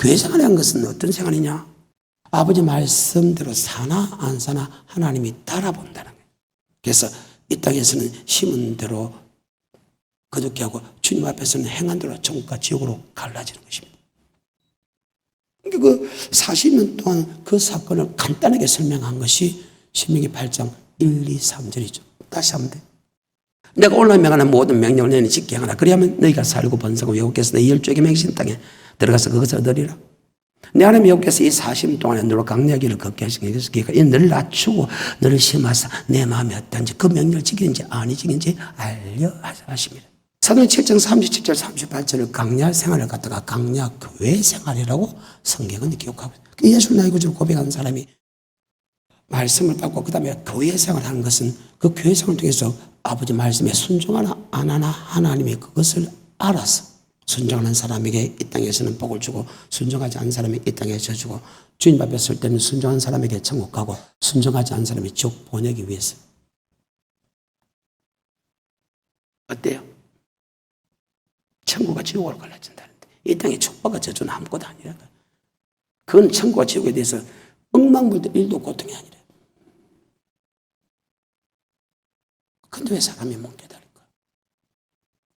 교회 생활이라는 것은 어떤 생활이냐? 아버지 말씀대로 사나 안 사나 하나님이 따라본다는 거예요. 그래서 이 땅에서는 심은 대로 거듭게 하고 주님 앞에서는 행한 대로 천국과 지옥으로 갈라지는 것입니다. 그 40년 동안 그 사건을 간단하게 설명한 것이 신명기 8장 1, 2, 3절이죠. 다시 하면 돼. 내가 오늘 명하는 모든 명령을 너희는 지키게 하라. 그리하면 너희가 살고 번성하고 여호와께서 너희 열조에게 맹신 땅에 들어가서 그것을 얻으리라. 내 하나님 여호와께서 이 40년 동안에 너로 강력하기를 걷게 하신 게 그러니까 너를 낮추고 너를 심하사 내 마음이 어떤지 그 명령을 지키는지 아니 지키는지 알려 하십니다. 사도행 7장 37절 38절을 강야 생활을 갖다가 강야 교회 생활이라고 성경은 기록하고 있어요. 예수 나의 구주를 고백하는 사람이 말씀을 받고 그 다음에 교회 생활하는 것은 그 교회 생활을 통해서 아버지 말씀에 순종하나 안 하나 하나님이 그것을 알아서 순종하는 사람에게 이 땅에서는 복을 주고 순종하지 않은 사람이 이 땅에 져주고 주님 앞에 설 때는 순종한 사람에게 천국 가고 순종하지 않은 사람이 지옥 보내기 위해서. 어때요? 천국과 지옥으로 갈라진다는데 이 땅에 축복과 저주는 아무것도 아니라 그건 천국과 지옥에 대해서 엉망불도 일도 고통이 아니라. 근데 왜 사람이 못 깨달을까?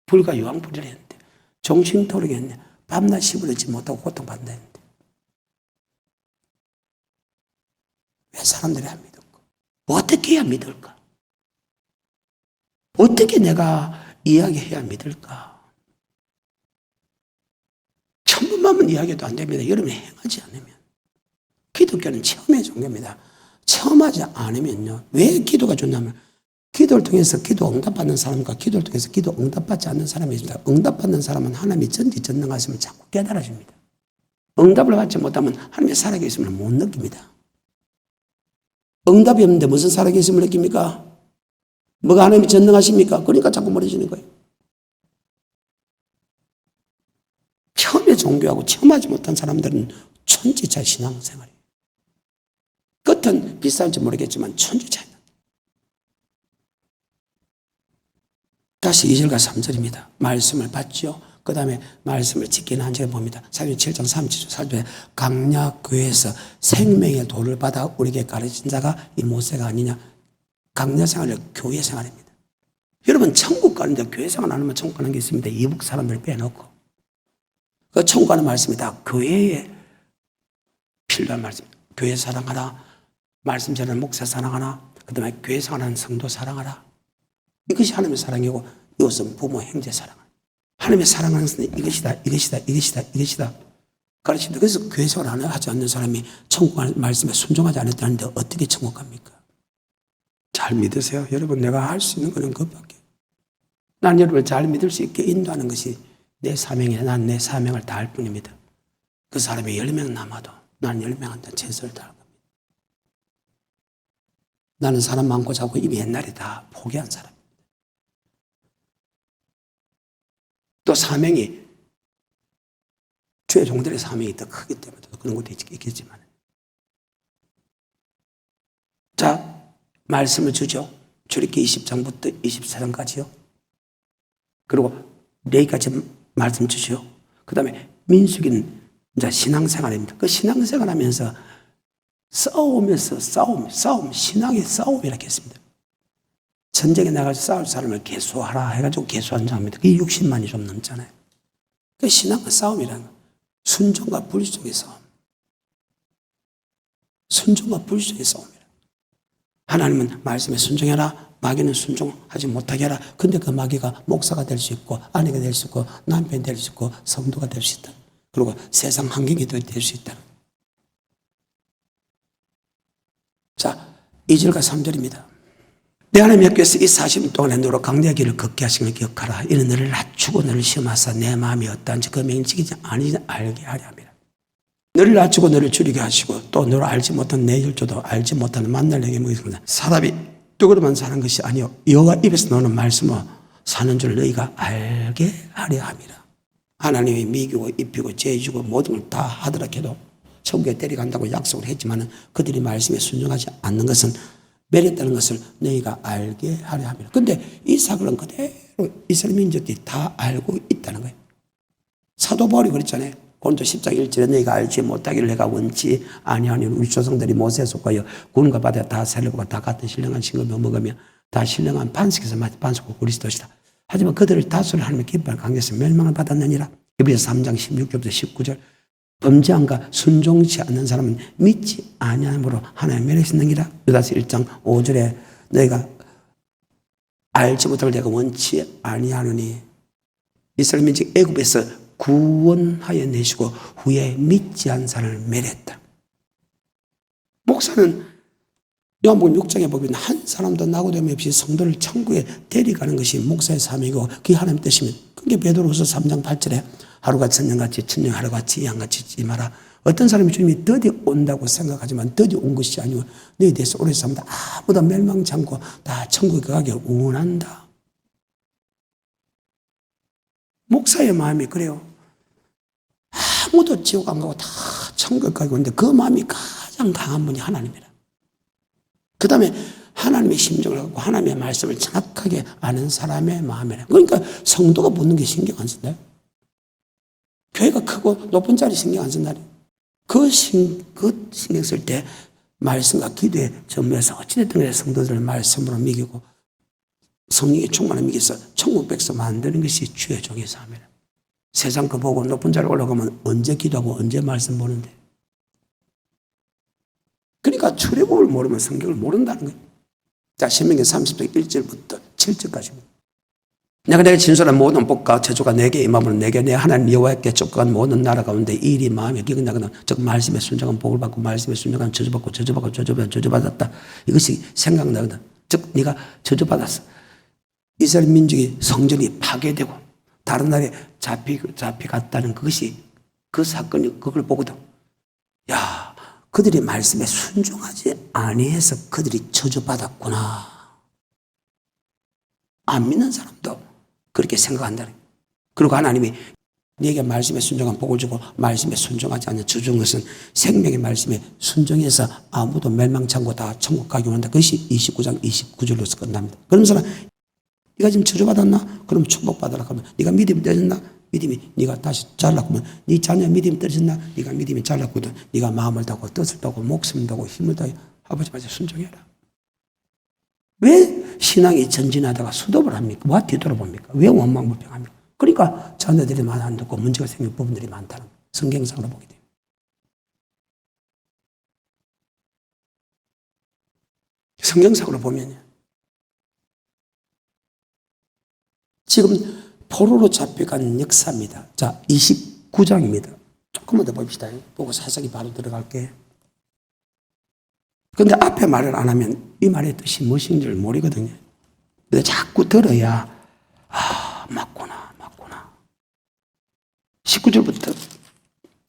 불과 유황불이라 했는데 정신토르게 했네. 밤낮 시부르지 못하고 고통받는다 했는데 왜 사람들이 안 믿을까? 어떻게 해야 믿을까? 어떻게 내가 이야기해야 믿을까? 천분만은 이야기도 안 됩니다. 여러분이 행하지 않으면. 기독교는 체험의 종교입니다. 체험하지 않으면요. 왜 기도가 좋냐면 기도를 통해서 기도 응답받는 사람과 기도를 통해서 기도 응답받지 않는 사람이 있습니다. 응답받는 사람은 하나님이 전지전능하심을 자꾸 깨달아집니다. 응답을 받지 못하면 하나님의 살아계심을 못 느낍니다. 응답이 없는데 무슨 살아계심을 느낍니까? 뭐가 하나님이 전능하십니까? 그러니까 자꾸 멀어지는 거예요. 체험의 종교하고 체험하지 못한 사람들은 천지차 신앙생활이에요. 끝은 비쌀지 모르겠지만 천지차이다. 다시 2절과 3절입니다. 말씀을 받죠. 그 다음에 말씀을 지키는 한 절에 봅니다. 사도행 7장 37절 4절에 강야교회에서 생명의 도를 받아 우리에게 가르친 자가 이 모세가 아니냐. 강야 생활을 교회 생활입니다. 여러분 천국 가는데 교회 생활 안 하면 천국 가는 게 있습니다. 이북 사람들 빼놓고. 그 천국 가는 말씀이 다 교회에 필요한 말씀. 교회 사랑하라. 말씀 전하는 목사 사랑하라. 그 다음에 교회 생활하는 성도 사랑하라. 이것이 하나님의 사랑이고 이것은 부모 형제 사랑하라. 하나님의 사랑하는 것은 이것이다. 가르칩니다. 그래서 교회 생활 하지 않는 사람이 천국 말씀에 순종하지 않았다는데 어떻게 천국 갑니까? 잘 믿으세요. 여러분 내가 할 수 있는 것은 그것밖에. 난 여러분을 잘 믿을 수 있게 인도하는 것이 내 사명이야. 난 내 사명을 다할 뿐입니다. 그 사람이 10명 남아도 나는 10명한테 최선을 다할 겁니다. 나는 사람 많고 자고 이미 옛날에 다 포기한 사람. 또 사명이 주의 종들의 사명이 더 크기 때문에 그런 것도 있겠지만 자 말씀을 주죠. 출애굽기 20장부터 24장까지요. 그리고 레위기까지 말씀 주죠. 그 다음에 민수기는 이제 신앙생활입니다. 그 신앙생활 하면서 싸우면서 싸움, 신앙의 싸움이라고 했습니다. 전쟁에 나가서 싸울 사람을 계수하라 해가지고 계수한 장입니다. 그게 60만이 좀 넘잖아요. 그 신앙과 싸움이라는 거. 순종과 불순종의 싸움. 순종과 불순종의 싸움이라. 하나님은 말씀에 순종해라. 마귀는 순종하지 못하게 해라. 근데 그 마귀가 목사가 될 수 있고 아내가 될 수 있고 남편이 될 수 있고 성도가 될 수 있다. 그리고 세상 환경이 될 수 있다. 자, 2절과 3절입니다. 내 하나님 여호와께서 이 40년 동안에 너로 강대의 길을 걷게 하심을 기억하라. 이는 너를 낮추고 너를 시험하사 내 마음이 어떠한지 그 명을 지키지 아니지 알게 하려 함이라. 너를 낮추고 너를 줄이게 하시고 또 너를 알지 못한 내 열조도 알지 못하는 만날 내게 먹이십니다. 사람이 떡으로만 사는 것이 아니요 여호와 입에서 나오는 말씀을 사는 줄 너희가 알게 하려 함이라. 하나님이 미기고 입히고 죄주고 모든 걸 다 하더라 해도 천국에 데려간다고 약속을 했지만 그들이 말씀에 순종하지 않는 것은 매렸다는 것을 너희가 알게 하려 합니다. 그런데 이 사건은 그대로 이스라엘 민족들이 다 알고 있다는 거예요. 사도 바울이 그랬잖아요. 본토 10장 1절에 너희가 알지 못하기를 내가 원치 아니하니 우리 조상들이 모세에 속하여 구름과 바다에 다 살려보고 다 같은 신령한 싱겁을 먹으며 다 신령한 반석에서 마치 반석과 그리스도시다. 하지만 그들을 다수를 하나님의 기뻐하는 강에서 멸망을 받았느니라. 히브리서 3장 16절부터 19절 범죄함과 순종치 않는 사람은 믿지 아니함으로 하나님 멸하셨느니라. 유다서 1장 5절에 너희가 알지 못할 내가 원치 아니하노니 이스라엘 민족 애굽에서 구원하여 내시고 후에 믿지 않은 사람을 멸했다. 목사는 요한복음 6장에 보면 한 사람도 낙오됨 없이 성도를 천국에 데려가는 것이 목사의 삶이고 그게 하나님 뜻이면 그게 베드로후서 3장 8절에 하루가 천년같이 천년 하루같이 양같이 잊지 마라. 어떤 사람이 주님이 드디어 온다고 생각하지만 드디어 온 것이 아니고 너희 대해서 오래 삽니다. 아무도 멸망치 않고 다 천국에 가기를 원한다. 목사의 마음이 그래요. 아무도 지옥 안 가고 다 천국에 가고 있는데 그 마음이 가장 강한 분이 하나님이라. 그 다음에 하나님의 심정을 갖고 하나님의 말씀을 정확하게 아는 사람의 마음이라. 그러니까 성도가 묻는 게 신경 안 쓴다. 교회가 크고 높은 자리 신경 안 쓴다. 그 신경 쓸 때 말씀과 기도에 전무해서 어찌됐든 그래 성도들을 말씀으로 미기고 성령의 충만을 미겨서 천국 백성 만드는 것이 주의 종의 삶이라. 세상 거 보고 높은 자리에 올라가면 언제 기도하고 언제 말씀 보는데. 그러니까 출애굽을 모르면 성경을 모른다는 거예요. 자, 신명기 30장 1절부터 7절까지입니다. 내가 진솔한 모든 복과 저주가 내게 임함으로 내게 내 하나님 여호와께 쫓겨간 모든 나라 가운데 이 일이 마음에 기억나거든. 즉 말씀에 순종한 복을 받고 말씀에 순종한 저주받고 저주받고 저주받았다. 이것이 생각나거든. 즉 네가 저주받았어. 이스라엘 민족이 성전이 파괴되고 다른 나라에 잡혀갔다는 그것이 그 사건이 그걸 보거든. 야, 그들이 말씀에 순종하지 아니해서 그들이 저주받았구나. 안 믿는 사람도 그렇게 생각한다는 거예요. 그리고 하나님이 네게 말씀에 순종한 복을 주고 말씀에 순종하지 않는 저주는 것은 생명의 말씀에 순종해서 아무도 멸망치 않고 다 천국 가기 원한다. 그것이 29장 29절로서 끝납니다. 그런 사람 네가 지금 저주받았나? 그럼 축복받으라 하면 네가 믿음이 떨어졌나? 믿음이 네가 다시 잘랐구면 네 자녀 믿음이 떨어졌나? 네가 믿음이 잘랐거든. 네가 마음을 다고 뜻을 다고 목숨을 다고 힘을 다해 아버지 말씀 순종해라. 왜 신앙이 전진하다가 수dob을 합니까? 왜 뒤돌아봅니까? 왜 원망불평합니까? 그러니까 자녀들이 말 안 듣고 문제가 생긴 부분들이 많다는 거예요. 성경상으로 보게 돼요. 성경상으로 보면요. 지금 포로로 잡혀간 역사입니다. 자, 29장입니다. 조금만 더 봅시다. 보고 사석이 바로 들어갈게요. 근데 앞에 말을 안 하면 이 말의 뜻이 무엇인지를 모르거든요. 근데 자꾸 들어야, 맞구나. 19절부터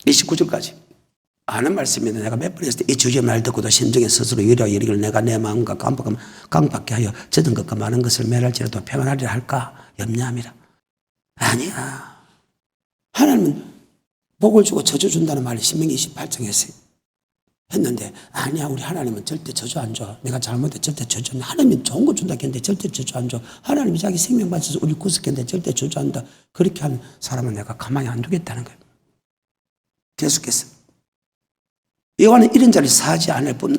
29절까지. 아는 말씀입니다. 내가 몇 번 했을 때 이 주제 말 듣고도 심정에 스스로 이러 이르기를 내가 내 마음과 강박하게 하여 젖은 것과 많은 것을 멸할지라도 평안하리라 할까 염려함이라. 아니야. 하나님은 복을 주고 저주 준다는 말을 신명기 28장에 했는데 아니야. 우리 하나님은 절대 저주 안 줘. 내가 잘못해 절대 저주 안 줘. 하나님이 좋은 거 준다 했는데 절대 저주 안 줘. 하나님이 자기 생명 바쳐서 우리 구속했는데 절대 저주 안 줘. 그렇게 하는 사람은 내가 가만히 안 두겠다는 거예요. 계속해서 여호와는 이런 자를 사지 않을 뿐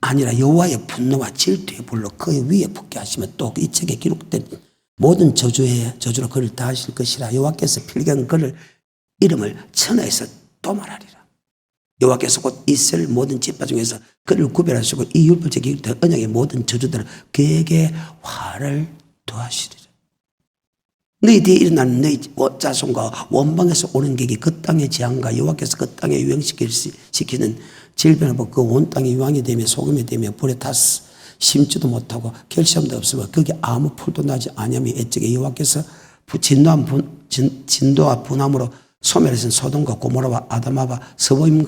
아니라 여호와의 분노와 질투의 불로 그 위에 붙게 하시며 또 이 책에 기록된 모든 저주로 그를 다하실 것이라. 여호와께서 필경 그를 이름을 천하에서 도말하리라. 여호와께서 곧 이스라엘 모든 지파 중에서 그를 구별하시고 이 율법적 기록된 언약의 모든 저주들을 그에게 화를 더하시리라. 너희 뒤에 일어나는 너희 자손과 원방에서 오는 객이 그 땅의 재앙과 여호와께서 그 땅에 유행시키는 질병을 보고 그 온 땅이 유황이 되며 소금이 되며 불에 탔어 심지도 못하고 결실함도 없으며 거기에 아무 풀도 나지 아니하며 애적에 여호와께서 진도와 분함으로 소멸하신 소돔과 고모라와 아담아와 서보임이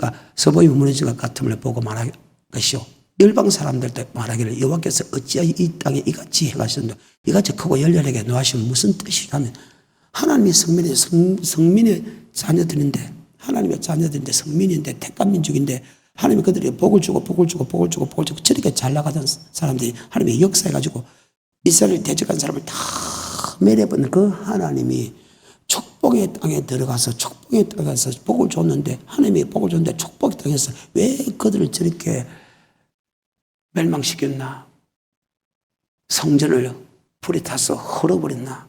무너진 것 같음을 보고 말할 것이요 열방 사람들도 말하기를 여호와께서 어찌하여 이 땅에 이같이 행하셨는데 이같이 크고 열렬하게 노하시면 무슨 뜻이라면 하나님의 성민의 자녀들인데 하나님의 자녀들인데 성민인데 택한 민족인데 하나님이 그들이 복을 주고 저렇게 잘 나가던 사람들이 하나님의 역사해가지고 이스라엘을 대적한 사람을 다 멸해본 그 하나님이 축복의 땅에 들어가서 축복의 땅에서 복을 줬는데, 하나님이 복을 줬는데 축복의 땅에서 왜 그들을 저렇게 멸망시켰나? 성전을 불에 타서 헐어버렸나?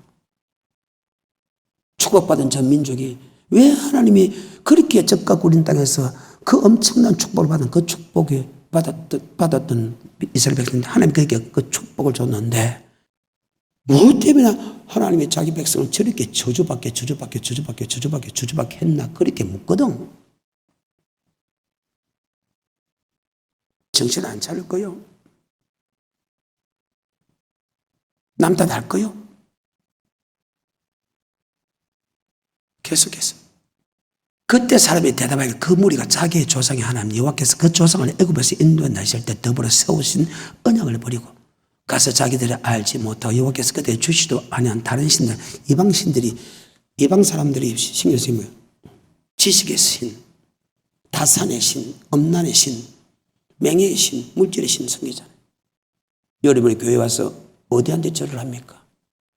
축복받은 전 민족이 왜 하나님이 그렇게 적과 구린 땅에서 그 엄청난 축복을 받은 그 축복이 받았던 이스라엘 백성인데, 하나님이 그렇게 그 축복을 줬는데 무엇 때문에 하나님이 자기 백성을 저렇게 저주받게 했나? 그렇게 묻거든. 정신 안 차릴 거요? 남 탓할 거요? 계속해서. 그때 사람이 대답하기를 그 무리가 자기의 조상의 하나님 여호와께서 그 조상을 애굽에서 인도해 나실 때 더불어 세우신 언약을 버리고 가서 자기들이 알지 못하고 여호와께서 그때 주시도 아니한 다른 신들, 이방 사람들이 신경 쓰인 거예요. 지식의 신, 다산의 신, 엄난의 신, 맹의 신, 물질의 신 섬기잖아요. 여러분이 교회 와서 어디한테 절을 합니까?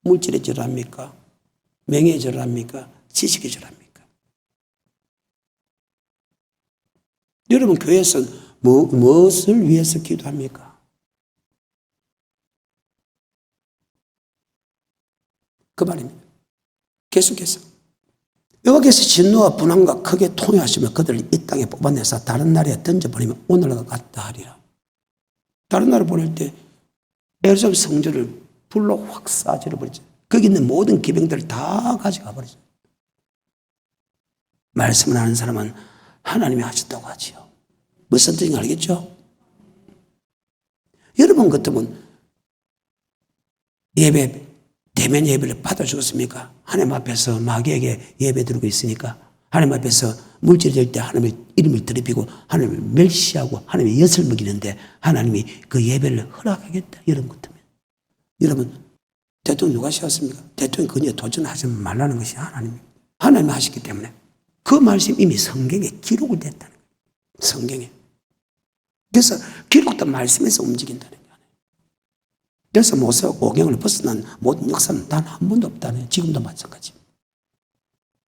물질의 절을 합니까? 맹의 절을 합니까? 지식의 절을 합니까? 여러분 교회에서 무엇을 위해서 기도합니까? 그 말입니다. 계속해서 여호와께서 진노와 분함과 크게 통회하시며 그들을 이 땅에 뽑아내서 다른 나라에 던져버리면 오늘과 같다 하리라. 다른 나라 보낼 때 예루살렘 성전을 불로 확 싸질러 버리죠. 거기 있는 모든 기병들을 다 가져가 버리죠. 말씀을 하는 사람은 하나님이 하셨다고 하지요. 무슨 뜻인지 알겠죠? 여러분 같으면 예배, 대면 예배를 받아 주겠습니까? 하나님 앞에서 마귀에게 예배 드리고 있으니까 하나님 앞에서 물질이 될 때 하나님의 이름을 더럽히고 하나님을 멸시하고 하나님의 엿을 먹이는데 하나님이 그 예배를 허락하겠다. 이런 것 때문에. 여러분 대통령 누가 세웠습니까? 대통령 그녀에 도전하지 말라는 것이 하나님이 하시기 때문에 그 말씀이 이미 성경에 기록이 됐다는 거예요. 성경에. 그래서 기록된 말씀에서 움직인다는 거예요. 그래서 모세 오경을 벗어난 모든 역사는 단 한 번도 없다네. 지금도 마찬가지.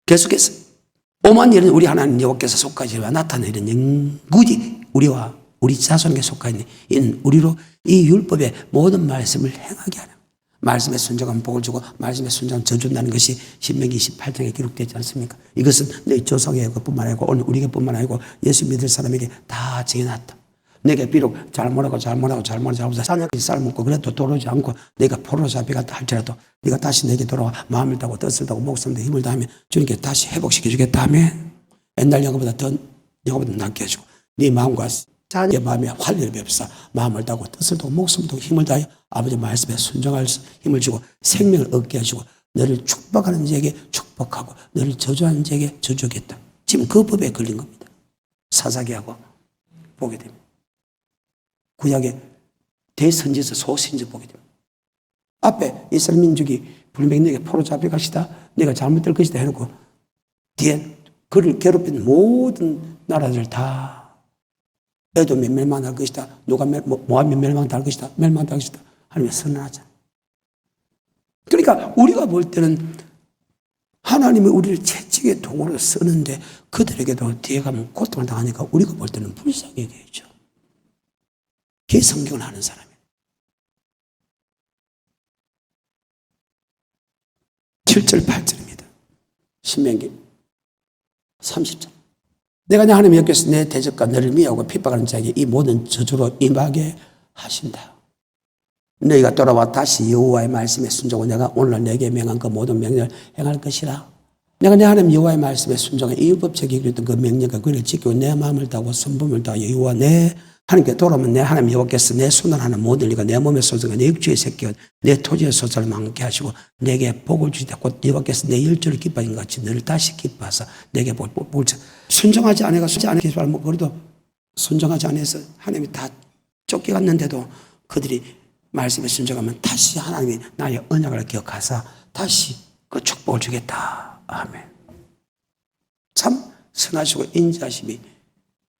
계속해서 오만 일은 우리 하나님 여호와께서 속하시와 나타내는 영구히 우리와 우리 자손에게 속하는 이는 우리로 이 율법의 모든 말씀을 행하게 하라. 말씀에 순종하면 복을 주고 말씀에 순종하면 저준다는 것이 신명기 28장에 기록되지 않습니까? 이것은 너희 조상에게뿐만 아니고 오늘 우리에게뿐만 아니고 예수 믿을 사람에게 다 정해놨다. 내가 비록 잘못하고 자녀까지 쌀 먹고 그래도 돌아오지 않고 내가 포로로 잡혀갔다 할지라도 네가 다시 내게 돌아와 마음을 다하고 뜻을 다하고 목숨을 다하고 힘을 다하면 주님께 다시 회복시켜 주겠다 하면 옛날 영어보다 낫게 해주고 네 마음과 자녀의 마음에 활력을 베풀사 마음을 다하고 뜻을 다하고 목숨을 다하고 힘을 다하여 아버지 말씀에 순종할 힘을 주고 생명을 얻게 해주고 너를 축복하는 자에게 축복하고 너를 저주하는 자에게 저주하겠다. 지금 그 법에 걸린 겁니다. 사사기하고 보게 됩니다. 구약의 대선지서 소신지 보게 됩니다. 앞에 이스라엘 민족이 분명히 내게 포로 잡혀가시다 내가 잘못될 것이다 해놓고 뒤에 그를 괴롭힌 모든 나라들 다 에돔이 멸망할 것이다. 모압이 멸망할 것이다. 멸망할 것이다. 하나님이 선언하잖아요. 그러니까 우리가 볼 때는 하나님이 우리를 채찍의 도구로 쓰는데 그들에게도 뒤에 가면 고통을 당하니까 우리가 볼 때는 불쌍히 여겨야죠. 그게 성경을 하는 사람이에요. 7절 8절입니다. 신명기 30절. 내가 내 하나님 여호와께서 내 대적과 너를 미워하고 핍박하는 자에게 이 모든 저주로 임하게 하신다. 너희가 돌아와 다시 여호와의 말씀에 순종하고 내가 오늘 내게 명한 그 모든 명령을 행할 것이라. 내가 내 하나님 여호와의 말씀에 순종해 이 율법책에 기록된 그 명령과 규례를 지키고 내 마음을 다하고 선범을 다하여 여호와 내 하나님께 돌아오면 내 하나님 여호와께서 내 손을 하는 모든 일과 내 몸의 소중한 내 육체의 새끼와 내 토지의 소자를 많게 하시고 내게 복을 주시다. 곧 여호와께서 내 열조를 기뻐하신 것 같이 너를 다시 기뻐하사 내게 복을 주시다. 순종하지 않아서 그래도 순종하지 않아서 하나님이 다 쫓겨갔는데도 그들이 말씀에 순종하면 다시 하나님이 나의 언약을 기억하사 다시 그 축복을 주겠다. 아멘. 참 선하시고 인자하심이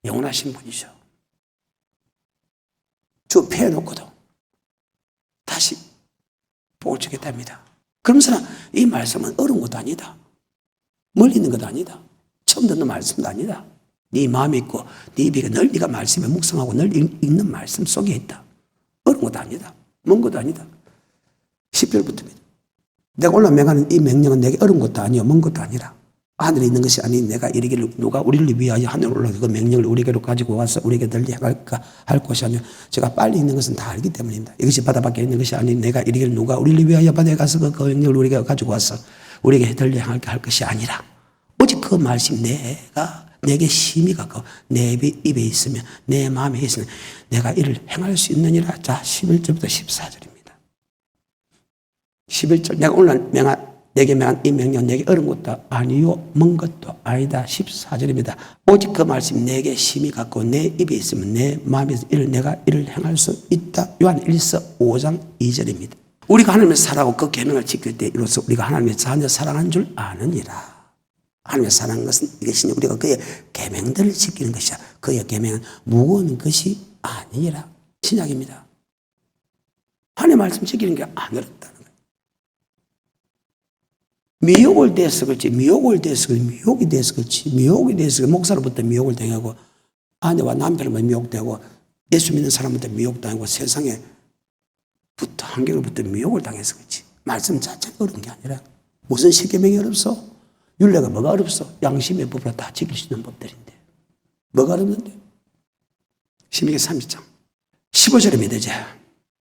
영원하신 분이죠. 주 패해놓고도 다시 복을 주겠답니다. 그러면서 이 말씀은 어려운 것도 아니다. 멀리 있는 것도 아니다. 처음 듣는 말씀도 아니다. 네 마음에 있고 네 입에 늘 네가 말씀에 묵상하고 늘 읽는 말씀 속에 있다. 어려운 것도 아니다. 먼 것도 아니다. 10절부터입니다. 내가 오늘 명하는 이 명령은 내게 어려운 것도 아니요 먼 것도 아니라 하늘에 있는 것이 아닌 내가 이르기를 누가 우리를 위하여 하늘에 올라가 그 명령을 우리에게로 가지고 와서 우리에게 널리 행할까 할 것이 아니요 제가 빨리 있는 것은 다 알기 때문입니다. 이것이 바다 밖에 있는 것이 아닌 내가 이르기를 누가 우리를 위하여 바다에 가서 그 명령을 우리에게 가지고 와서 우리에게 널리 행할까 할 것이 아니라 오직 그 말씀 내가 내게 심히 가까워 내 입에 있으면 내 마음에 있으면 내가 이를 행할 수 있느니라. 자 11절부터 14절입니다. 11절 내가 오늘 내게 명한 이 명령 내게 어려운 것도 아니요 먼 것도 아니다. 14절입니다. 오직 그 말씀 내게 심히 가까워 내 입에 있으면 내 마음에서 내가 이를 행할 수 있다. 요한 1서 5장 2절입니다. 우리가 하나님의 사랑하고 그 계명을 지킬 때 이로써 우리가 하나님의 자녀 사랑한 줄 아느니라. 하나님의 사랑하는 것은 이것이니 우리가 그의 계명들을 지키는 것이야. 그의 계명은 무거운 것이 아니라. 신약입니다. 하나님의 말씀 지키는 게 안 어렵다는 거예요. 미혹을 대해서 그렇지 미혹이 대해서 그렇지 목사로부터 미혹을 당하고 아내와 남편으로부터 미혹되고 예수 믿는 사람부터 미혹당하고 세상에부터 환경으로부터 미혹을 당해서 그렇지 말씀 자체가 어려운 게 아니라 무슨 십계명이 어렵소? 율례가 뭐가 어렵소? 양심의 법으로 다 지킬 수 있는 법들인데 뭐가 어렵는데? 신명기 30장 15절입니다. 이제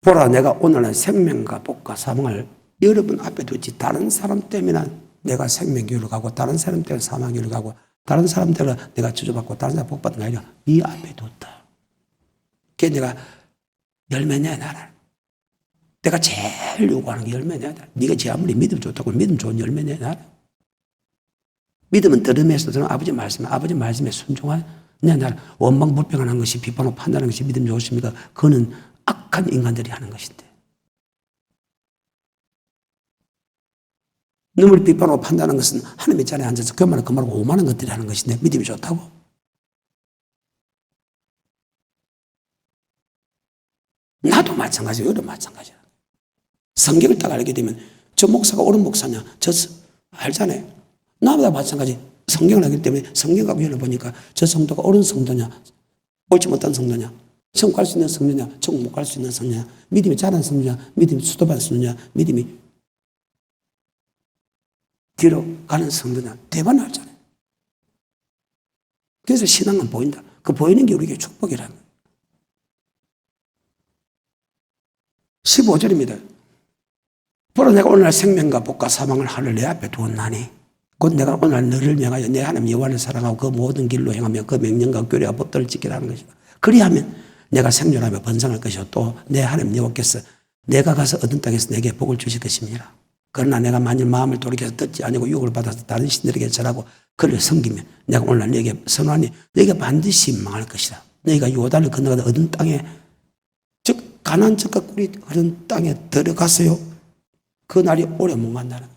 보라 내가 오늘은 생명과 복과 사망을 여러분 앞에 두지 다른 사람 때문에 내가 생명교를 가고 다른 사람 때문에 사망교를 가고 다른 사람 때문에 내가 저주받고 다른 사람 복받는 게 아니라 네 앞에 뒀다. 그게 내가 열매 내놔라. 내가 제일 요구하는 게 열매 내놔라. 네가 제 아무리 믿음 좋다고 믿음 좋은 열매 내놔라. 믿음은 들음에서 들은 아버지 말씀에 순종한 내놔라. 원망불평하는 것이 비판하고 판단하는 것이 믿음 좋으십니까? 그거는 악한 인간들이 하는 것인데 눈물 비판하고 판단하는 것은 하나님의 자리에 앉아서 그 말을 오만한 것들이 하는 것인데 믿음이 좋다고? 나도 마찬가지야. 여러분 마찬가지야. 성경을 딱 알게 되면 저 목사가 옳은 목사냐 저 알잖아요. 나보다 마찬가지. 성경을 알기 때문에 성경 갖고 열어보니까 저 성도가 옳은 성도냐 옳지 못한 성도냐 천국 갈 수 있는 성도냐 천국 못 갈 수 있는 성도냐 믿음이 자란 성도냐 믿음이 수도받은 성도냐 믿음이 뒤로 가는 성도냐 대반 알잖아요. 그래서 신앙은 보인다. 그 보이는 게 우리에게 축복이라는 거예요. 15절입니다. 보라 내가 오늘 생명과 복과 사망을 하늘 내 앞에 두었나니 곧 내가 오늘 너를 명하여 내 하나님 여호와를 사랑하고 그 모든 길로 행하며 그 명령과 규례와 법도를 지키라는 것이다. 그리하면 내가 생존하며 번성할 것이요 또 내 하나님 여호와께서 내가 가서 얻은 땅에서 내게 복을 주실 것입니다. 그러나 내가 만일 마음을 돌이켜서 듣지 아니고 유혹을 받아서 다른 신들에게 절하고 그를 섬기면 내가 오늘 너에게 선언하니 너에게 반드시 망할 것이다. 너희가 요단을 건너가다 얻은 땅에 즉 가나안 젖과 꿀이 흐른 땅에 들어가서요 그 날이 오래 못 간다는 거예요.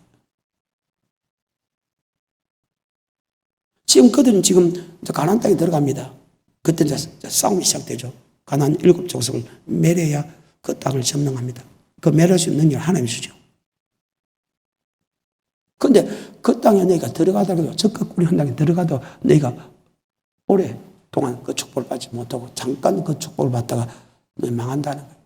지금 그들은 지금 가나안 땅에 들어갑니다. 그때 이제 싸움이 시작되죠. 가나안 7족속을 멸해야 그 땅을 점령합니다. 그 멸할 수 있는 능력을 하나님이 주죠. 그런데 그 땅에 너희가 들어가다가도 젖과 꿀이 흐른 땅에 들어가도 너희가 오랫동안 그 축복을 받지 못하고 잠깐 그 축복을 받다가 너희 망한다는 거예요.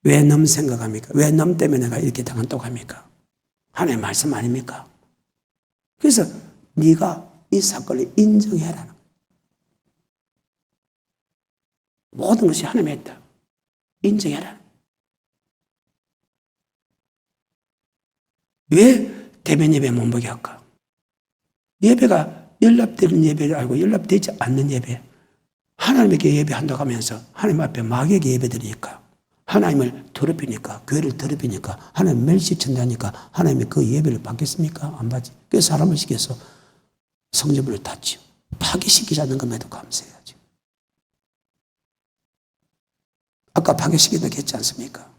왜 놈 생각합니까? 왜 놈 때문에 내가 이렇게 당한다고 합니까? 하나님의 말씀 아닙니까? 그래서 네가 이 사건을 인정해라는 거예요. 모든 것이 하나님이 했다. 인정해라. 왜 대면 예배 못 보게 할까? 예배가 연락되는 예배를 알고 연락되지 않는 예배, 하나님에게 예배한다고 하면서 하나님 앞에 마귀에게 예배드리니까 하나님을 더럽히니까 교회를 더럽히니까 하나님 멸시친다니까 하나님이 그 예배를 받겠습니까? 안 받지. 그래서 사람을 시켜서 성전문을 닫지요. 파괴시키지 않는 것에도 감사해야죠. 아까 파괴시킨다고 했지 않습니까?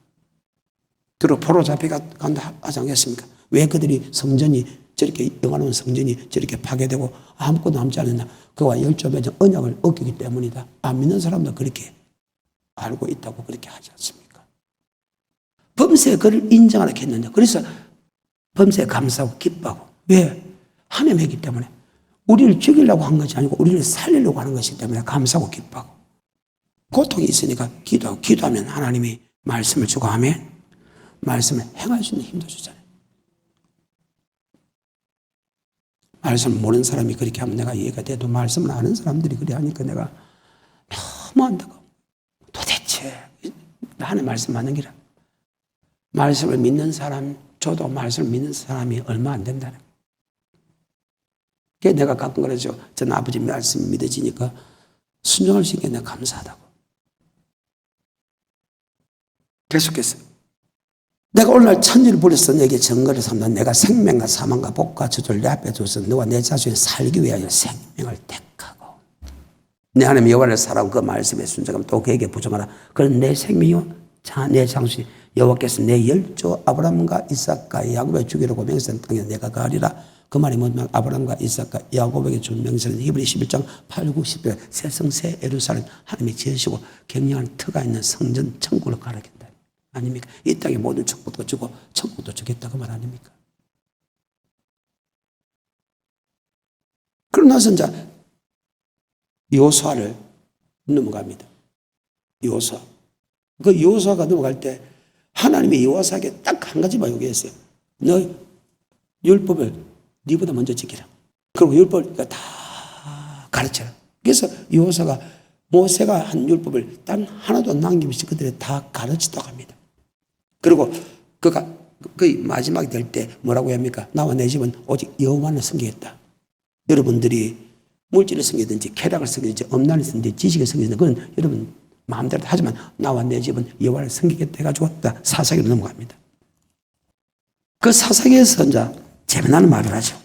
들어 포로 잡혀간다 하지 않겠습니까? 왜 그들이 성전이 저렇게 영화로운 성전이 저렇게 파괴되고 아무것도 남지 않았나? 그와 열조의 언약을 어기기 때문이다. 안 믿는 사람도 그렇게 알고 있다고 그렇게 하지 않습니까? 범죄의 그를 인정하라 했느냐. 그래서 범죄에 감사하고 기뻐하고. 왜? 하나님이기 때문에. 우리를 죽이려고 한 것이 아니고 우리를 살리려고 하는 것이기 때문에 감사하고 기뻐하고. 고통이 있으니까 기도하고, 기도하면 하나님이 말씀을 주고 하면 말씀을 행할 수 있는 힘도 주잖아요. 말씀을 모르는 사람이 그렇게 하면 내가 이해가 돼도 말씀을 아는 사람들이 그래 하니까 내가 너무 안타까워. 도대체 하나님 말씀 맞는 기라. 말씀을 믿는 사람, 저도 말씀을 믿는 사람이 얼마 안 된다는 거예요. 그게 내가 가끔 그러죠. 전 아버지 말씀이 믿어지니까 순종할 수 있게 내가 감사하다고. 계속해서 내가 오늘날 천지를 버려서 내게 증거를 삼는 내가 생명과 사망과 복과 저주를 내 앞에 두어서 너와 내 자손이 살기 위하여 생명을 택하고 내 하나님 여호와를 사랑하고 그 말씀에 순종하면 또 그에게 부정하라. 그런 내 생명이요 내 장수이 여호와께서 내 열조 아브라함과 이삭과 야곱에 주기로 맹세한 땅에 내가 가리라. 그 말이 뭐냐면 아브라함과 이삭과 야곱에게 준 명세는 히브리 11장 8, 9, 10절 새 성새 예루살렘 하나님이 지으시고 경영한 터가 있는 성전 천국을 가르친다. 아닙니까? 이 땅에 모든 축복도 주고 천국도 주겠다 그 말 아닙니까? 그러고 나서 이제 여호수아를 넘어갑니다. 여호수아. 그 여호수아가 넘어갈 때 하나님이 여호수아에게 딱 한 가지만 요구했어요. 너 율법을 네보다 먼저 지키라. 그리고 율법을 다 가르쳐라. 그래서 여호수아가 모세가 한 율법을 단 하나도 남김없이 그들에 다 가르치다고 합니다. 그리고 그가 거의 마지막이 될 때 뭐라고 합니까? 나와 내 집은 오직 여호와를 섬기겠다. 여러분들이 물질을 섬기든지 쾌락을 섬기든지 엄난을 섬기든지 지식을 섬기든지 그건 여러분 마음대로 하지만 나와 내 집은 여호와를 섬기겠다 해가지고 사사기로 넘어갑니다. 그 사사기에서 이제 재미나는 말을 하죠.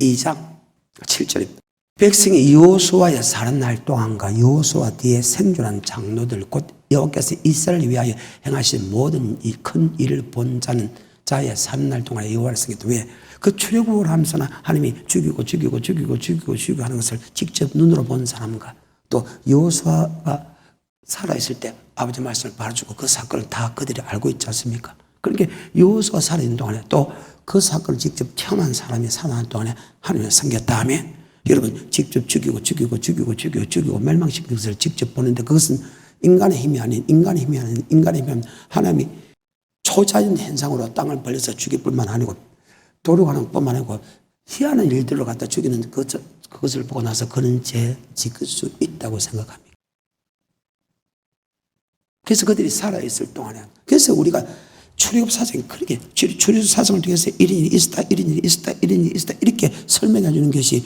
2장 7절입니다. 백성이 여호수아에 사는 날 동안과 여호수아 뒤에 생존한 장로들 곧 여호와께서 이스라엘을 위하여 행하신 모든 이 큰 일을 본 자는 자의 사는 날 동안에 여호와를 섬겼다. 왜? 그 출애굽을 하면서 하나님이 죽이고 하는 것을 직접 눈으로 본 사람과 또 여호수아가 살아있을 때 아버지 말씀을 바라주고 그 사건을 다 그들이 알고 있지 않습니까? 그러니까 여호수아가 살아있는 동안에 또 그 사건을 직접 태어난 사람이 사는 동안에 하나님을 섬겼다 하면 여러분 직접 죽이고 멸망시키는 것을 직접 보는데 그것은 인간의 힘이 아닌 하나님이 초자연 현상으로 땅을 벌려서 죽일 뿐만 아니고 도륙하는 뿐만 아니고 희한한 일들을 갖다 죽이는 그것을 보고 나서 그는 죄 지을 수 있다고 생각합니다. 그래서 그들이 살아있을 동안에 그래서 우리가 출애굽 사정이 그렇게 출애굽 사정을 통해서 이런 일이 있었다 이렇게 설명해 주는 것이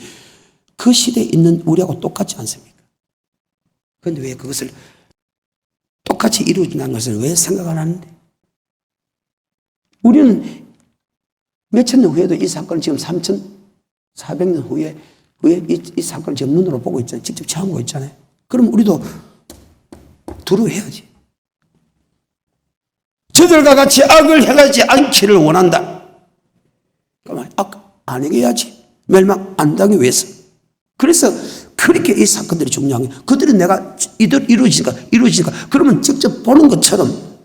그 시대에 있는 우리하고 똑같지 않습니까? 그런데 왜 그것을 똑같이 이루어진다는 것을 왜 생각 안 하는데? 우리는 몇천 년 후에도 이 사건을 지금 3,400년 후에 이 사건을 지금 눈으로 보고 있잖아요. 직접 체험하고 있잖아요. 그럼 우리도 두려워해야지. 저들과 같이 악을 행하지 않기를 원한다. 그러면 악 안 행해야지. 멸망 안 당하기 위해서. 그래서 그렇게 이 사건들이 중요한 거예요. 그들은 내가 이루어지니까 그러면 직접 보는 것처럼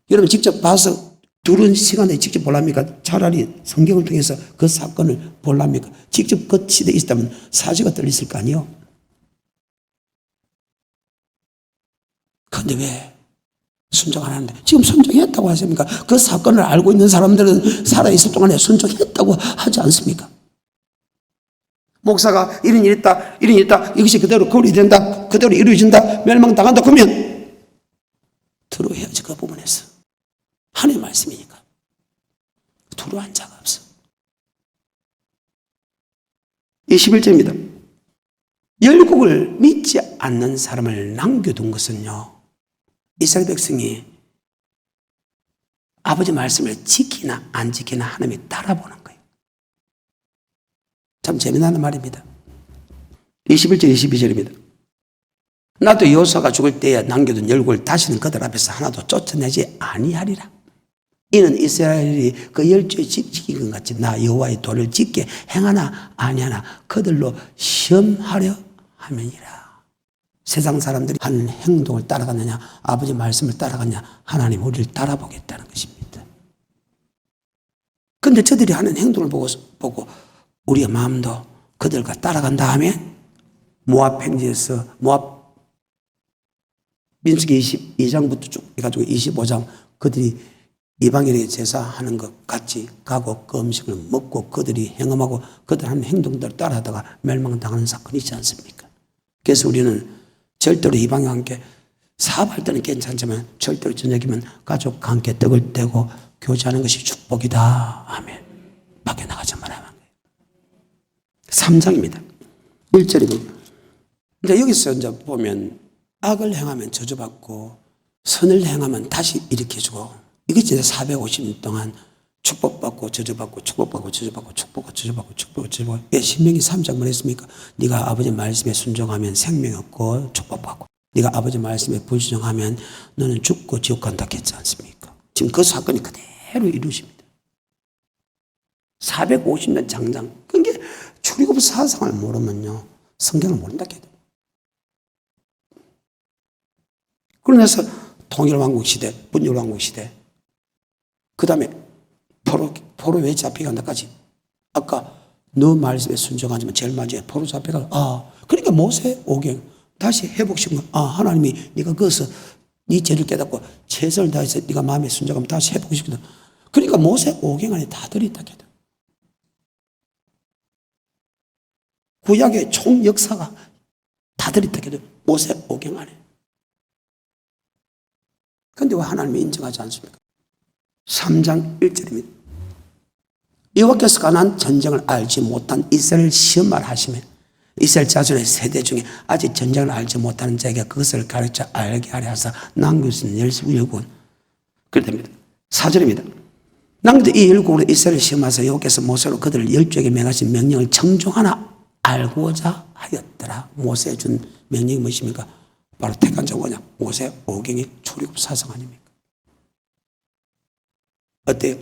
여러분 직접 봐서 두려운 시간에 직접 볼랍니까? 차라리 성경을 통해서 그 사건을 볼랍니까? 직접 그 시대에 있었다면 사지가 떨렸을 거 아니에요? 그런데 왜 순종 안 하는데? 지금 순종했다고 하십니까? 그 사건을 알고 있는 사람들은 살아있을 동안에 순종했다고 하지 않습니까? 목사가 이런 일 있다 이것이 그대로 거울이 된다 그대로 이루어진다 멸망당한다 그러면 두려워해야지. 그 부분에서 하나님의 말씀이니까 두려워한 자가 없어. 21절입니다. 열국을 믿지 않는 사람을 남겨둔 것은요 이스라엘 백성이 아버지 말씀을 지키나 안 지키나 하나님이 따라보는 거예요. 참 재미나는 말입니다. 21절 22절입니다. 나도 여호수아가 죽을 때에 남겨둔 열국을 다시는 그들 앞에서 하나도 쫓아내지 아니하리라. 이는 이스라엘이 그 열조에 지킨 것 같이 나 여호와의 도를 짓게 행하나 아니하나 그들로 시험하려 함이니라. 세상 사람들이 하는 행동을 따라갔느냐, 아버지 말씀을 따라갔냐, 하나님 우리를 따라보겠다는 것입니다. 그런데 저들이 하는 행동을 보고 우리의 마음도 그들과 따라간 다음에 모압 행지에서 민수기 22장부터 쭉 해가지고 25장 그들이 이방인에게 제사하는 것 같이 가고 그 음식을 먹고 그들이 행함하고 그들 하는 행동들을 따라하다가 멸망당하는 사건이 있지 않습니까? 그래서 우리는 절대로 이방인과 함께 사업할 때는 괜찮지만 절대로 저녁이면 가족과 함께 떡을 떼고 교제하는 것이 축복이다. 아멘. 밖에 나가지 말아야 하는 거예요. 3장입니다. 1절이고 이제 여기서 이제 보면 악을 행하면 저주받고 선을 행하면 다시 일으켜주고 이게 진짜 450년 동안 축복받고 저주받고 축복받고 저주받고 축복받고 저주받고 축복받고 저주받고 예, 신명기 3장 뭐 했습니까? 네가 아버지 말씀에 순종하면 생명이 없고 축복받고 네가 아버지 말씀에 불순종하면 너는 죽고 지옥 간다 했지 않습니까? 지금 그 사건이 그대로 이루어집니다. 450년 장장. 그게 출애굽 사상을 모르면요 성경을 모른다 해도. 그러면서 통일왕국 시대, 분열왕국 시대, 그 다음에 포로 왜 잡혀간다까지. 아까 너 말씀에 순종하지만 제일 마지막에 포로 잡혀가. 그러니까 모세 오경 다시 회복시킨 거. 하나님이 네가 거기서 네 죄를 깨닫고 최선을 다해서 네가 마음에 순종하면 다시 회복시킨다. 그러니까 모세 오경 안에 다 들어있다 해도. 구약의 총 역사가 다 들어있다 해도 모세 오경 안에. 그런데 왜 하나님이 인정하지 않습니까? 3장 1절입니다. 여호와께서 가나안 전쟁을 알지 못한 이스라엘 시험을 하시며 이스라엘 자손의 세대 중에 아직 전쟁을 알지 못하는 자에게 그것을 가르쳐 알게 하려 하사 남겨진 열국은 그렇게 됩니다. 4절입니다. 남겨진 이 열국으로 이스라엘 시험하사 여호와께서 모세로 그들을 열조에게 명하신 명령을 청종하나 알고자 하였더라. 모세에 준 명령이 무엇입니까? 바로 택한 자가 뭐냐? 모세 오경의 출애굽 사상 아닙니까? 어때요?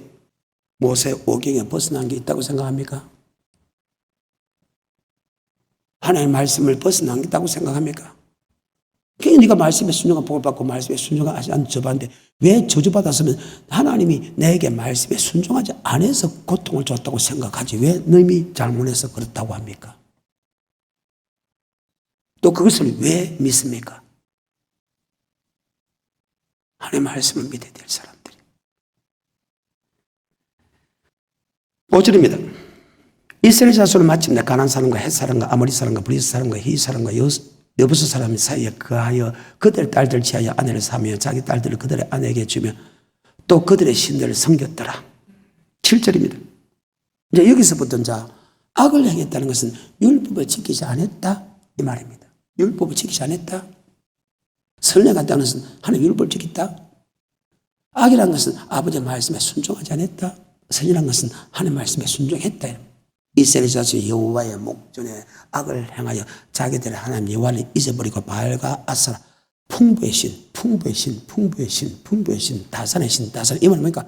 모세 오경에 벗어난 게 있다고 생각합니까? 하나님의 말씀을 벗어난 게 있다고 생각합니까? 그게 네가 말씀에 순종한 복을 받고 말씀에 순종하지 않은 저주받는데 왜 저주받았으면 하나님이 내게 말씀에 순종하지 않아서 고통을 줬다고 생각하지 왜 너희 잘못해서 그렇다고 합니까? 또 그것을 왜 믿습니까? 하나님의 말씀을 믿어야 될 사람들이. 5절입니다. 이스라엘 자손은 마침내 가나안 사람과 헷 사람과 아모리 사람과 브리스 사람과 히 사람과 여부스 사람 사이에 거하여 그들의 딸들 지하여 아내를 사며 자기 딸들을 그들의 아내에게 주며 또 그들의 신들을 섬겼더라. 7절입니다. 이제 여기서부터 이제 악을 행했다는 것은 율법을 지키지 않았다 이 말입니다. 율법을 지키지 않았다. 선행한다는 것은 하나님 율법을 지켰다. 악이라는 것은 아버지의 말씀에 순종하지 않았다. 선이라는 것은 하나님 말씀에 순종했다. 이스라엘 자손이 여호와의 목전에 악을 행하여 자기들의 하나님 여호와를 잊어버리고 바알과 아세라 풍부의 신, 풍부의 신, 풍부의 신, 풍부의 신, 다산의 신, 다산 이 말은 뭐니까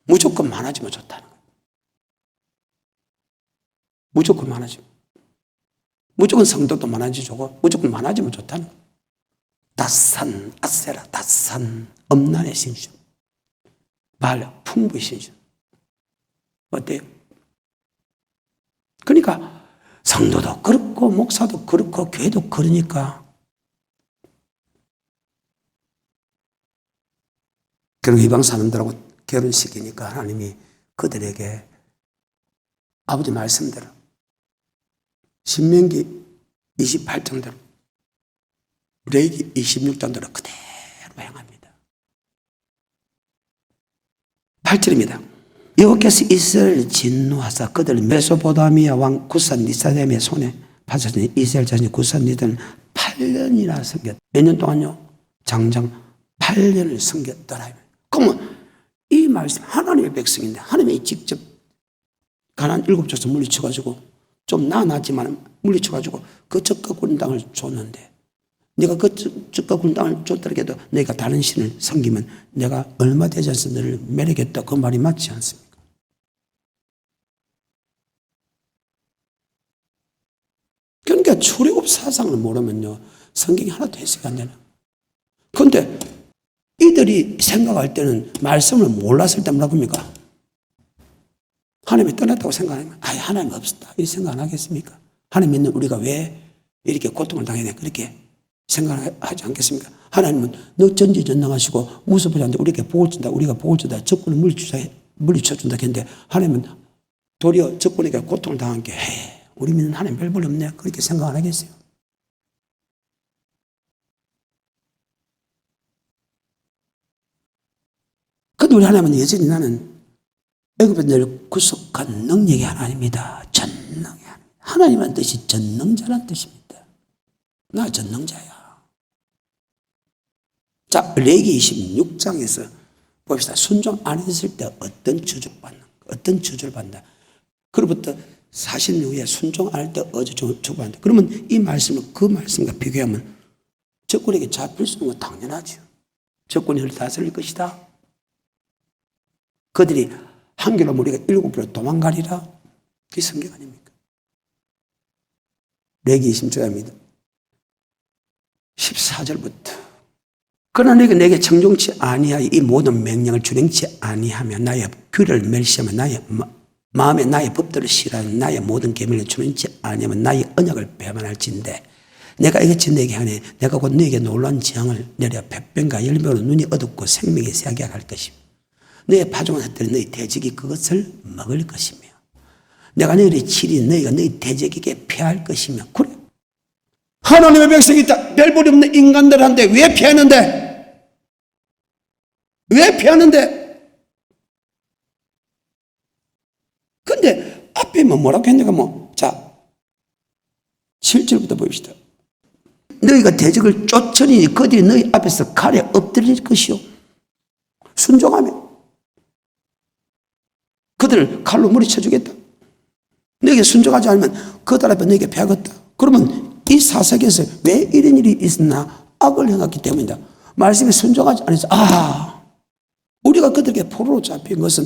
무조건 많아지면 좋다는 거예요. 무조건 많아지면. 무조건 성도도 많아지고 무조건 많아지면 좋다는 거예요. 다산, 아세라, 다산, 엄난의 신수. 바알, 풍부의 신수. 어때요? 그러니까 성도도 그렇고 목사도 그렇고 교회도 그러니까 그리고 이방 사람들하고 결혼시키니까 하나님이 그들에게 아버지 말씀대로 신명기 28장대로 레위기 26장대로 그대로 행합니다. 8절입니다. 여호와께서 이스라엘을 진노하사 그들을 메소포타미아 왕 구산 리사뎀의 손에 파셨으니 이스라엘 자손이 구산 리사뎀을 8년이나 섬겼다. 몇 년 동안요? 장장 8년을 섬겼더라. 그러면 이 말씀 하나님의 백성인데 하나님이 직접 가나안 7족속 물리쳐가지고 좀 나아났지만 물리쳐가지고 그 적과 군당을 줬는데 네가 그 적과 군당을 줬더라도 내가 다른 신을 섬기면 내가 얼마 되지 않아서 너를 매력했다. 그 말이 맞지 않습니까? 그러니까 출애굽 사상을 모르면요 성경이 하나도 해석이 안 되는. 그런데 이들이 생각할 때는 말씀을 몰랐을 때 뭐라고 합니까? 하나님이 떠났다고 생각하면 하나님 없었다 이렇게 생각 안 하겠습니까? 하나님 믿는 우리가 왜 이렇게 고통을 당해야 그렇게 생각하지 않겠습니까? 하나님은 너 전지전능하시고 무섭지 않는데 우리에게 복을 준다. 우리가 복을 준다. 적군을 물리쳐준다 했는데 하나님은 도리어 적군에게 고통을 당한 게 우리 믿는 하나님 별 볼 없네. 그렇게 생각 안 하겠어요? 근데 우리 하나님은 여전히 나는 애굽인들을 구속한 능력의 하나님이다. 전능의 하나님. 하나님의 뜻이 전능자란 뜻입니다. 나 전능자야. 자, 레위기 26장에서 봅시다. 순종 안 했을 때 어떤 저주를 받는다. 그로부터 40년 후에 순종 안 할 때 어제 저주받는다. 그러면 이 말씀을 그 말씀과 비교하면 적군에게 잡힐 수 있는 건 당연하죠. 적군이 그를 다스릴 것이다. 그들이 한 길로 우리가 7배로 도망가리라. 그게 성경 아닙니까? 레위기 26장입니다. 14절부터 그러나 너희가 내게 청종치 아니하여 이 모든 명령을 준행치 아니하면 나의 규례를 멸시하며 나의 마음에 나의 법도를 싫어하며 나의 모든 계명을 준행치 아니하면 나의 언약을 배반할진대 내가 이같이 너에게 하니 내가 곧 너에게 놀라운 재앙을 내려 백병과 열매로 눈이 어둡고 생명이 새하게 할 것이며 너의 파종한 햇들이 너희 대적이 그것을 먹을 것이며 내가 너희를 치리 너희가 너희 대적에게 패할 것이며 그래 하나님의 백성이 있다. 별볼이 없는 인간들한테 왜 피하는데? 왜 피하는데? 근데 앞에 뭐라고 했는가 자 7절부터 봅시다. 너희가 대적을 쫓으니 그들이 너희 앞에서 칼에 엎드릴 것이요 순종하며 그들을 칼로 무리쳐주겠다. 너희에게 순종하지 않으면 그들 앞에 너희에게 패하겠다. 그러면 이 사색에서 왜 이런 일이 있었나? 악을 행했기 때문이다. 말씀에 순종하지 않아서 우리가 그들에게 포로로 잡힌 것은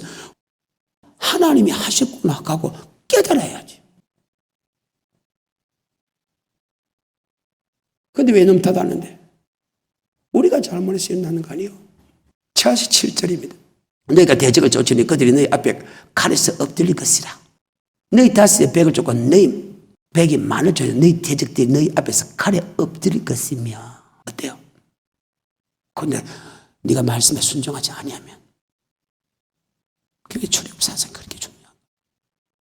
하나님이 하셨구나 하고 깨달아야지. 근데 왜 너무 탓하는데? 우리가 잘못해서 일어나는 거 아니에요? 77절입니다. 너희가 대적을 쫓으니 그들이 너희 앞에 칼에서 엎드릴 것이라. 너희 다섯의 백을 쫓고 너희 백이 많을 줄 너희 대적들이 너희 앞에서 칼에 엎드릴 것이며 어때요? 그런데 네가 말씀에 순종하지 아니하면 그게 출애굽사상 그렇게 중요한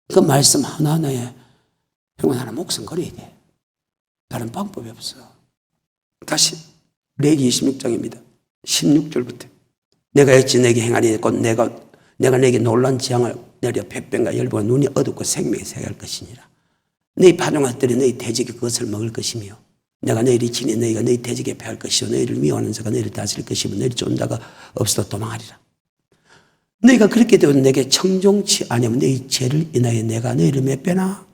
그 말씀 하나하나에 평균 하나 목숨 걸어야 돼. 다른 방법이 없어. 다시 레위기 26장입니다. 16절부터 내가 어찌 내게 행하리니 곧 내가 내게 놀란 재앙을 내려 백병과 열보가 눈이 어둡고 생명이 새할 것이니라. 너희 파종한 들이 너희 대적이 그것을 먹을 것이며 내가 너희를 치니 너희가 너희 대적에 패할 것이요 너희를 미워하는 자가 너희를 다스릴 것이며 너희를 쫓는 자가 없어도 도망하리라. 너희가 그렇게 되면 내게 청종치 아니하면 너희 죄를 인하여 내가 너희를 몇 배나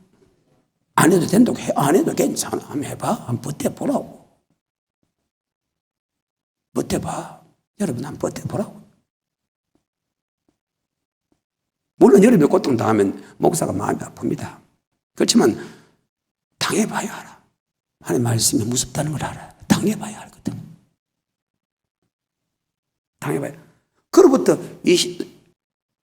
안 해도 된다고 해. 안 해도 괜찮아. 한번 해봐. 한번 버텨보라고. 버텨봐. 여러분 한번 버텨보라고. 물론 여러분이 고통 당하면 목사가 마음이 아픕니다. 그렇지만 당해봐야 알아. 하나님 말씀이 무섭다는 걸 알아. 당해봐야 알거든. 당해봐야. 그로부터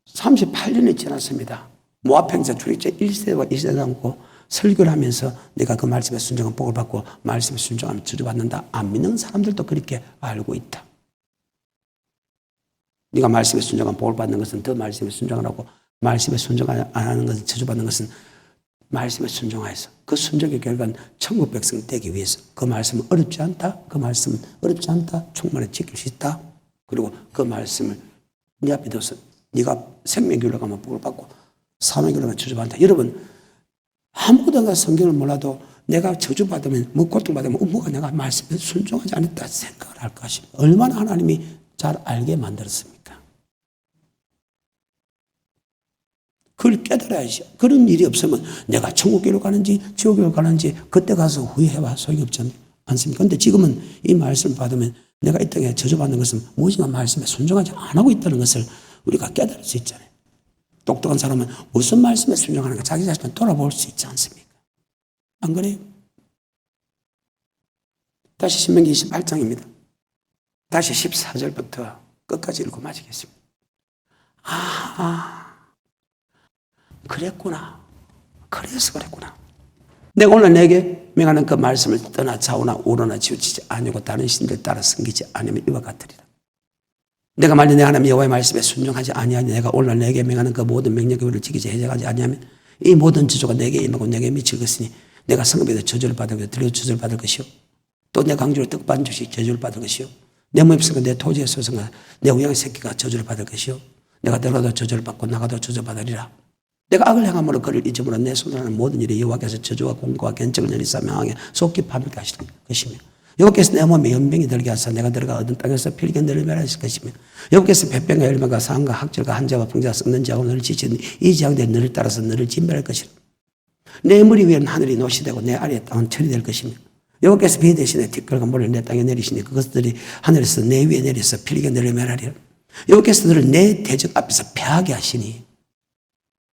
38년이 지났습니다. 모압 행사 출입자 1세와 2세가 남고 설교를 하면서 내가 그 말씀에 순종한 복을 받고 말씀에 순종하면 저주받는다. 안 믿는 사람들도 그렇게 알고 있다. 네가 말씀에 순종한 복을 받는 것은 더 말씀에 순종하라고 말씀에 순종 안 하는 것은 저주받는 것은 말씀에 순종하여서 그 순종의 결과는 천국 백성 되기 위해서 그 말씀은 어렵지 않다. 그 말씀은 어렵지 않다. 충만히 지킬 수 있다. 그리고 그 말씀을 네 앞에 둬서 네가 생명길로 가면 복을 받고 사명길로 가면 저주받는다. 여러분 아무것도 성경을 몰라도 내가 저주받으면 고통받으면 뭐가 내가 말씀에 순종하지 않았다 생각을 할 것입니다. 얼마나 하나님이 잘 알게 만들었습니까? 그걸 깨달아야지. 그런 일이 없으면 내가 천국길로 가는지 지옥길로 가는지 그때 가서 후회해봐 소용이 없지 않습니까? 그런데 지금은 이 말씀을 받으면 내가 이 땅에 저주받는 것은 무엇인가 말씀에 순종하지 안 하고 있다는 것을 우리가 깨달을 수 있잖아요. 똑똑한 사람은 무슨 말씀에 순종하는가 자기 자신을 돌아볼 수 있지 않습니까? 안 그래요? 다시 신명기 28장입니다. 다시 14절부터 끝까지 읽고 마치겠습니다. 그랬구나. 그래서 그랬구나. 내가 오늘 내게 명하는 그 말씀을 떠나 좌우나 우로나 치우치지 아니고 다른 신들 따라 섬기지 아니면 이와 같으리라. 내가 만일 내 하나님 여호와의 말씀에 순종하지 아니하니 내가 오늘 내게 명하는 그 모든 명령을 지키지 해제하지 아니하면 이 모든 저주가 내게 임하고 내게 미칠 것이니 내가 성읍에서 저주를 받을 들려 저주를 받을 것이요 또 내 강주로 떡반 주시 저주를 받을 것이요 내 몸에 있으니까 내 토지에 소성과 내 우양의 새끼가 저주를 받을 것이요 내가 들어가도 저주를 받고 나가도 저주를 받으리라. 내가 악을 행함으로 그를 잊음으로 내 손으로 하는 모든 일에 여호와께서 저주와 공고와 견책을 내리사 명하게 속히 파멸케 하실 것이며 여호와께서 내 몸에 연병이 들게 하사 내가 들어가 얻은 땅에서 필경 너를 멸하실 것이며 여호와께서 백병과 열매가 상과 학절과 한자와 풍자가 썩는 자하고 너를 지치는 이 지향대에 너를 따라서 너를 진멸할 것이라. 내 머리 위에는 하늘이 노시 되고 내 아래에 땅은 철이 될 것이며 여호와께서 비 대신에 티끌과 모래를 내 땅에 내리시니 그것들이 하늘에서 내 위에 내려서 필경 너를 멸하리라. 여호와께서 너를 내 대적 앞에서 패하게 하시니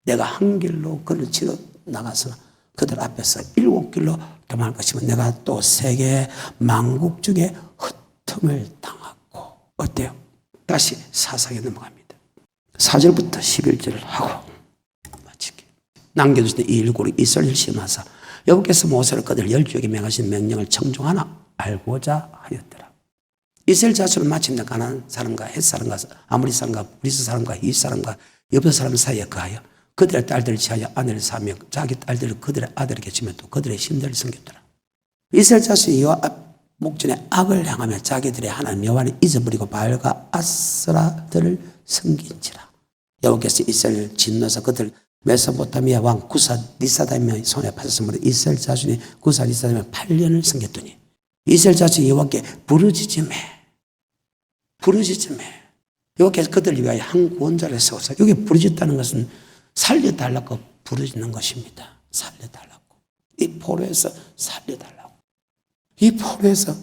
내가 한 길로 그를 치러 나가서 그들 앞에서 7길로 도망할 것이면 내가 또 세계 만국 중에 흩음을 당하고. 어때요? 다시 사상에 넘어갑니다. 4절부터 11절을 하고 마칠게요. 남겨주신 이 일고를 이스라엘 심하사 여호와께서 모세를 그들 12에게 명하신 명령을 청종하나 알고자 하였더라. 이스라엘 자손은 마침내 가나안 사람과 헷 사람과 아모리 사람과 브리스 사람과 히 사람과 여부 사람 사이에 거하여 그들의 딸들을 취하여 아내를 사며 자기 딸들을 그들의 아들에게 주며 또 그들의 신들을 섬겼더라. 이스라엘 자손이 여호와 목전에 악을 행하며 자기들의 하나님 여호와를 잊어버리고 바알과 아스라들을 섬긴지라. 여호와께서 이스라엘을 진노해서 그들 메소포타미아 왕 구사 리사다임의 손에 파셨으므로 이스라엘 자손이 구사 리사다임의 8년을 섬겼더니 이스라엘 자손이 여호와께 부르짖음해 여호와께서 그들을 위하여 한 구원자를 세워서 여기 부르짖다는 것은 살려달라고 부르짖는 것입니다. 살려달라고. 이 포로에서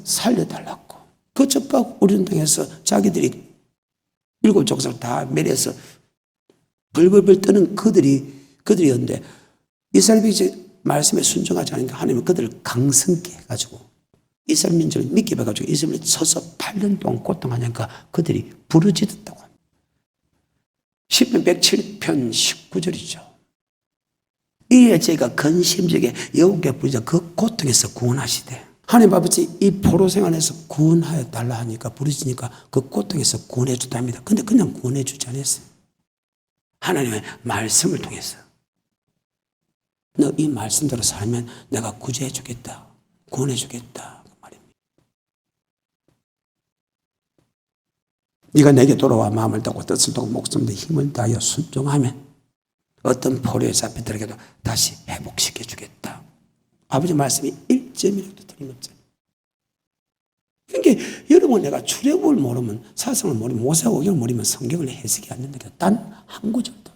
살려달라고. 그 젖박 우리는 땅에서 자기들이 7족속을 다 멸해서 벌벌벌 뜨는 그들이었는데 이스라엘이 말씀에 순종하지 않으니까 하나님은 그들을 강성케 해가지고 이스라엘 민족을 믿게 해가지고 이스라엘이 서서 8년 동안 고통하니까 그들이 부르짖었다고 합니다. 10편 107편 19절이죠. 이에 저희가 근심적에 여호와께 부르짖어 그 고통에서 구원하시되. 하나님 아버지 이 포로 생활에서 구원하여 달라 하니까 부르짖으니까 그 고통에서 구원해 주답니다. 근데 그냥 구원해 주지 않았어요. 하나님의 말씀을 통해서 너 이 말씀대로 살면 내가 구제해 주겠다, 구원해 주겠다 그 말입니다. 네가 내게 돌아와 마음을 다하고 뜻을 다하고 목숨을 힘을 다하여 순종하면 어떤 포로에 잡히더라도 다시 회복시켜 주겠다. 아버지 말씀이 1점이라도 틀림없잖아요. 그러니까 여러분 내가 출애굽을 모르면 사상을 모르면 모세오경을 모르면 성경을 해석이 안 된다. 단 한 구절도.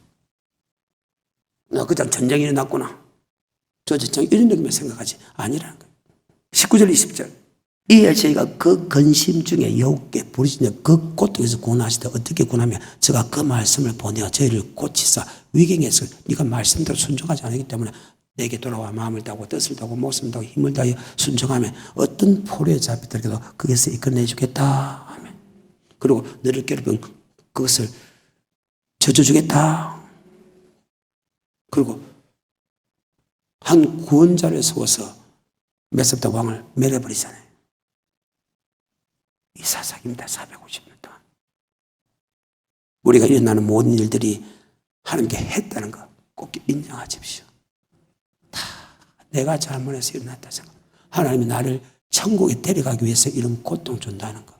나 그냥 전쟁이 일어났구나. 저 전쟁 이런 느낌을 생각하지 아니라는 거예요. 19절 20절. 이에 저희가 그 근심 중에 여호와께 부르짖으며 그 고통에서 구원하시되 어떻게 구원하며 저가 그 말씀을 보내어 저희를 고치사 위경에서 네가 말씀대로 순종하지 않기 때문에 내게 돌아와 마음을 다하고 뜻을 다하고 목숨을 다하고 힘을 다하여 순종하면 어떤 포로에 잡히더라도 거기서 이끌어내 주겠다 하면 그리고 너를 괴롭힌 그것을 져주겠다. 그리고 한 구원자를 세워서 메소포타 왕을 멸해버리잖아요. 이 사사기입니다. 450년 동안. 우리가 일어나는 모든 일들이 하나님께 했다는 거 꼭 인정하십시오. 다 내가 잘못해서 일어났다 생각. 하나님이 나를 천국에 데려가기 위해서 이런 고통 준다는 거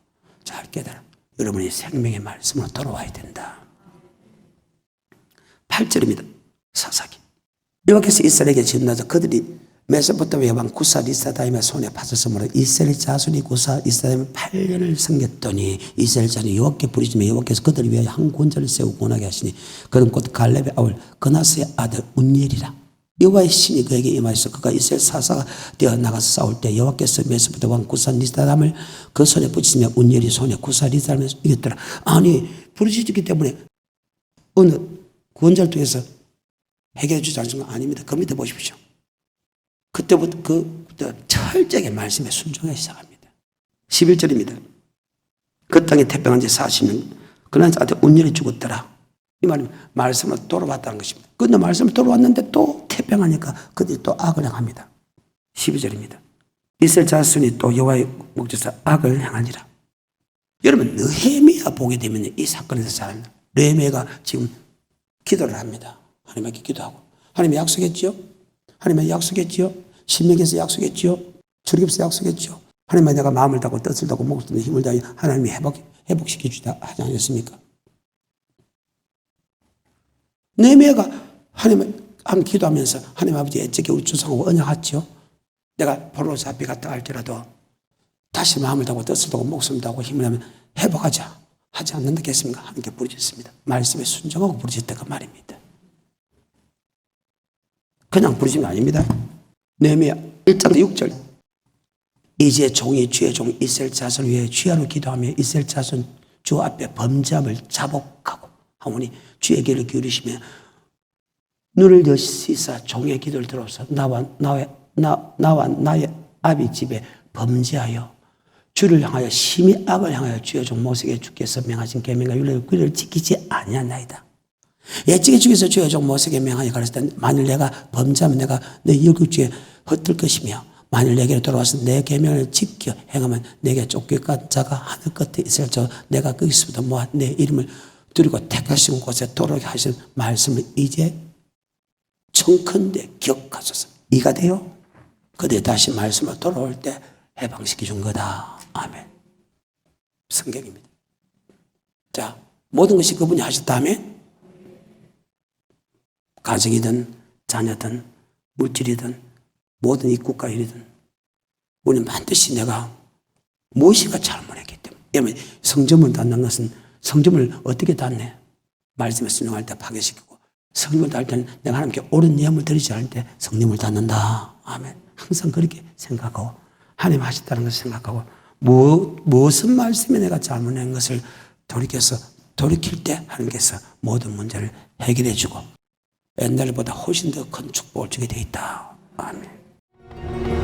잘 깨달아. 여러분이 생명의 말씀으로 돌아와야 된다. 8절입니다. 사사기. 여호와께서 이스라엘에게 진노하사 그들이 메소포타미아 왕 구사 리사다임의 손에 파졌으므로 이스라엘 자손이 구사 리사다임의 8년을 섬겼더니 이스라엘 자손이 여호와께 부르짖으며 여호와께서 그들을 위하여 한 구원자를 세우고 구원하게 하시니 그는 곧 갈렙의 아울 그나스의 아들 운니엘이라. 여호와의 신이 그에게 임하셔서 그가 이스라엘 사사가 되어 나가서 싸울 때 여호와께서 메소포타미아 왕 구사 리사다임을 그 손에 붙이시며 운니엘이 손에 구사 리사다임을 이겼더라. 아니 부르짖기 때문에 어느 구원자를 통해서 해결해 주지 않은 건 아닙니다. 그 밑에 보십시오. 그때부터 철저하게 말씀에 순종하기 시작합니다. 11절입니다. 그 땅에 태평한 지 40년 그날 자한테 운율이 죽었더라. 이 말은 말씀을 돌아왔다는 것입니다. 그런데 말씀을 돌아왔는데 또 태평하니까 그들이 또 악을 행합니다. 12절입니다. 이스라엘 자손이 또 여호와의 목전에서 악을 행하니라. 여러분 느헤미야 보게 되면 이 사건에서 잘 압니다. 느헤미야가 지금 기도를 합니다. 하나님께 기도하고 하나님이 약속했지요. 하나님이 약속했지요. 신명기에서 약속했지요. 출애굽에서 약속했지요. 하나님은 내가 마음을 닫고 뜻을 닫고 목을 닫고 힘을 다해 하나님이 회복시켜 주다 하지 않았습니까? 느헤미야가 하나님을 한번 기도하면서 하나님 아버지 애적에 우리 조상하고 언약했죠. 내가 포로로 잡혀갔다 할지라도 다시 마음을 닫고 뜻을 닫고 목숨을 닫고 힘을 하면 회복하자 하지 않는다겠습니까? 하나님께 부르짖습니다. 말씀에 순종하고 부르짖다 그 말입니다. 그냥 부르짖는 게 아닙니다. 느헤미야 1장 6절 이제 종이 주의 종 이스라엘 자손을 위해 주야로 기도하며 이스라엘 자손 주 앞에 범죄함을 자복하고 하오니 주의 귀를 기울이시며 눈을 여시사 종의 기도를 들어서 나와 나의 아비 집에 범죄하여 주를 향하여 심히 악을 향하여 주의 종 모세에게 주께서 명하신 계명과 율례를 지키지 아니하나이다. 예측에 주께서 주의 종 모세에게 명하여 가르쳤을 때 만일 내가 범죄하면 내가 내 일국주에 헛들 것이며 만일 내게로 돌아와서 내 계명을 지켜 행하면 내게 쫓겨간 자가 하늘 끝에 있을 저 내가 거기서부터 모아 내 이름을 두리고 택하신 곳에 돌아오게 하신 말씀을 이제 청컨대 기억하소서. 이가 돼요. 그때 다시 말씀을 돌아올 때 해방시켜 준 거다. 아멘. 성경입니다. 자, 모든 것이 그분이 하셨다면 가정이든 자녀든 물질이든 모든 이 국가 일이든 우리는 반드시 내가 무엇인가 잘못했기 때문에. 왜냐하면 성점을 닫는 것은 성점을 어떻게 닫네? 말씀에 순종할 때 파괴시키고 성령을 닫을 때는 내가 하나님께 옳은 예물을 드리지 않을 때 성령을 닫는다. 아멘. 항상 그렇게 생각하고 하나님 하셨다는 것을 생각하고 무슨 말씀에 내가 잘못한 것을 돌이킬 때 하나님께서 모든 문제를 해결해 주고 옛날보다 훨씬 더 큰 축복을 주게 되어 있다. 아멘.